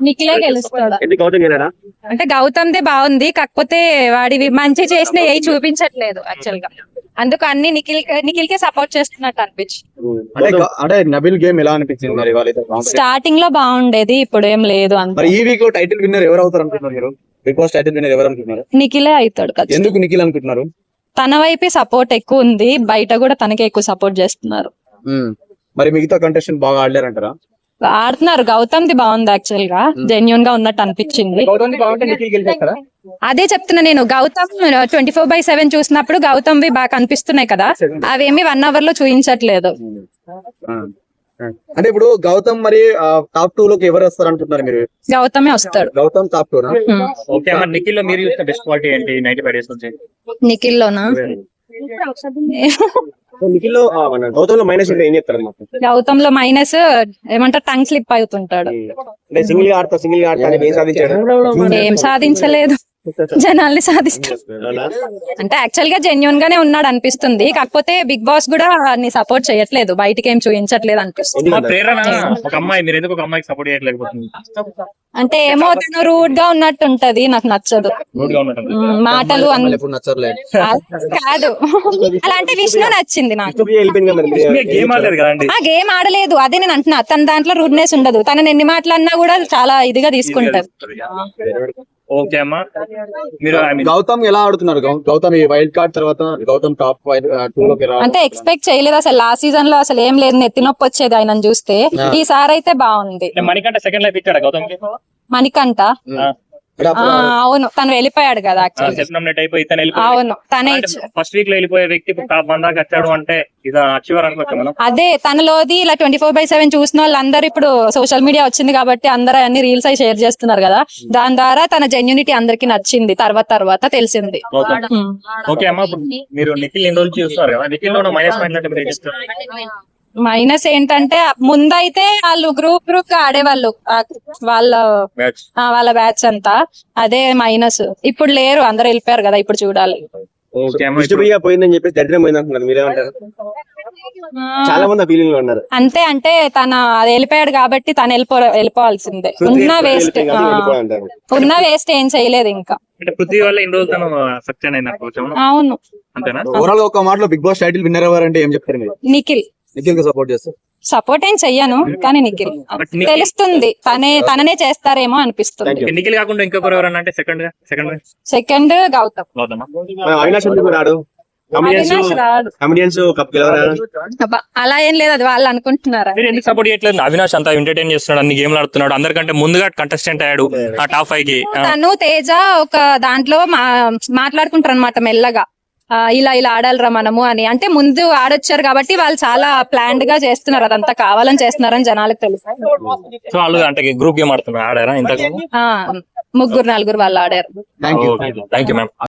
నిఖిలే గెలుస్తాడు. ఎందుకు గౌతమ్ గెలడా? అంటే గౌతమ్దే బాగుంది, కాకపోతే వాడివి మంచి చేసిన ఏ చూపించట్లేదు యాక్చువల్ గా. అందుకు అన్ని నిఖిల్ కే సపోర్ట్ చేస్తున్నట్టు అనిపించి. అంటే నబిల్ గేమ్ ఎలా అనిపించింది మరి? స్టార్టింగ్ లో బాగుండేది, ఇప్పుడు ఏం లేదు అంత. మరి ఈ వీక్ టైటిల్ విన్నర్ ఎవరు అవుతారు అనుకుంటున్నారు మీరు? బిగ్ బాస్ టైటిల్ విన్నర్ ఎవరు అనుకుంటున్నారు? నిఖిలే అవుతాడు కదా. ఎందుకు నిఖిల్ అనుకుంటున్నారు? తన వైపే సపోర్ట్ ఎక్కువ ఉంది, బయట కూడా తనకే ఎక్కువ సపోర్ట్ చేస్తున్నారు. మరి మిగతా కంటెస్టెంట్ బాగా ఆడలేరంటారా? ఆడుతున్నారు. గౌతమ్ది బాగుంది యాక్చువల్ గా, జెన్యున్ గా ఉన్నట్టు అనిపించింది. అదే చెప్తున్నా నేను. గౌతమ్ 24/7 చూసినప్పుడు గౌతమ్వి బాగా కనిపిస్తున్నాయి కదా, అవేమి 1 hour లో చూపించట్లేదు. అంటే ఇప్పుడు గౌతమ్ మరి టాప్ 2 లోకి ఎవరు వస్తారు అనుకుంటున్నారు మీరు? గౌతమే వస్తాడు. గౌతమ్ టాప్ 2 నా? ఓకే అమ్మ, నిఖిల్ లో మీరు చూస్తే బెస్ట్ క్వాలిటీ ఏంటి 95 days నుంచి? నిఖిల్ లోనా? నిఖిల్ లో గౌతమ్ లో మైనస్ ఏం చెప్తారు? గౌతమ్ లో మైనస్ ఏమంటారు, టంగ్ స్లిప్ అవుతుంటాడు. అంటే సింగిల్ గా ఆడతా ఏం సాధించాడు? ఏం సాధించలేదు, జనాల్ని సాధిస్తాడు. అంటే యాక్చువల్ గా జెన్యున్ గానే ఉన్నాడు అనిపిస్తుంది, కాకపోతే బిగ్ బాస్ కూడా సపోర్ట్ చేయట్లేదు, బయటికి ఏం చూపించట్లేదు అనిపిస్తుంది. ఒక అమ్మాయి, మీరు ఎందుకు ఒక అమ్మాయికి సపోర్ట్ చేయట్లేకపోతుంది? అంటే ఏమో తను రూడ్ గా ఉన్నట్టు ఉంటది, నాకు నచ్చదు. మాటలు కాదు, అలాంటి విష్ణు నచ్చింది నాకు. ఆ గేమ్ ఆడలేదు, అదే నేను అంటున్నా. తన దాంట్లో రూడ్నెస్ ఉండదు, తనని ఎన్ని మాటలన్నా కూడా చాలా ఇదిగా తీసుకుంటారు. ఓకే అమ్మా, మీరు గౌతమ్ ఎలా ఆడుతున్నారు? గౌతమ్ ఈ వైల్డ్ కార్డ్ తర్వాత గౌతమ్ టాప్ 2 లోకి అంటే ఎక్స్పెక్ట్ చేయలేదు అసలు. లాస్ట్ సీజన్ లో అసలు ఏం లేదు, నెత్తి నొప్పి వచ్చేది ఆయన చూస్తే. ఈసారి అయితే బాగుంది. మణికంఠ సెకండ్ లైఫ్ ఇచ్చాడు గౌతమ్. మణికంఠ అవును, తను వెళ్ళిపోయాడు కదా. అవును, తనే ఫస్ట్ వీక్ లో వెళ్ళిపోయే వ్యక్తి టాప్ 1 దాకా వచ్చాడు అంటే ఇది అచీవర్ అనుకోవచ్చు మనం. అదే తనలోది ఇలా 24/7 చూసిన వాళ్ళందరూ ఇప్పుడు సోషల్ మీడియా వచ్చింది కాబట్టి అందరూ అన్ని రీల్స్ అయి షేర్ చేస్తున్నారు కదా, దాని ద్వారా తన జెన్యూనిటీ అందరికి నచ్చింది. తర్వాత తెలిసింది. ఓకే అమ్మా, మీరు నిఖిల్ ఎన్ని రోజులు చూస్తున్నారు కదా, నిఖిల్ లో మైనస్ పాయింట్ మైనస్ ఏంటంటే ముందైతే వాళ్ళు గ్రూప్ గా ఆడేవాళ్ళు, వాళ్ళ బ్యాచ్ అంతా. అదే మైనస్. ఇప్పుడు లేరు, అందరు వెళ్ళిపోయారు కదా, ఇప్పుడు చూడాలి. పోయిందని చెప్పి దరిద్రం పోయింది అంటున్నారు, మీరేమంటారు? చాలా మంది ఫీలింగ్ లో ఉన్నారు. అంతే, అంటే తన అది వెళ్ళిపోయాడు కాబట్టి తను వెళ్ళిపోవాల్సిందే. ఉన్న వేస్ట్ ఏం చేయలేదు ఇంకా. పృథ్వీ వల్ల ఇన్ని రోజులు తను సక్సెస్ అయినా. అవును. అంతేనా? ఓవరాల్ ఒక మాటలో బిగ్ బాస్ టైటిల్ విన్నర్ ఎవరంటే ఏం చెప్తారు మీరు? నిఖిల్. నిఖిల్ కి సపోర్ట్ చేస్తారు? సపోర్ట్ ఏం చెయ్యను, కానీ నిఖిల్ తెలుస్తుంది, తననే చేస్తారేమో అనిపిస్తుంది. నిఖిల్ కాకుండా ఇంకొకరు ఎవరన్నా అంటే సెకండ్ గౌతమ్. అలా ఏం లేదు, అది వాళ్ళు అనుకుంటున్నారా? ఎందుకు సపోర్ట్ చేయట్లేదు? అవినాష్ అంతా ఎంటర్టైన్ చేస్తున్నాడు, అన్ని గేమ్లు ఆడుతున్నాడు, అందరికంటే ముందుగా కంటెస్టెంట్ అయ్యాడు ఆ టాప్ 5 కి. తను తేజ ఒక దాంట్లో మాట్లాడుకుంటారు అనమాట మెల్లగా, ఇలా ఆడాలరా మనము అని. అంటే ముందు ఆడొచ్చారు కాబట్టి వాళ్ళు చాలా ప్లాన్డ్ గా చేస్తున్నారు, అదంతా కావాలని చేస్తున్నారని జనాలకు తెలుసు. అంటే గ్రూప్ గేమ్ ఆడుతున్నారు, ఆడారా ఇంతకు? 3-4 వాళ్ళు ఆడారు. Thank you ma'am.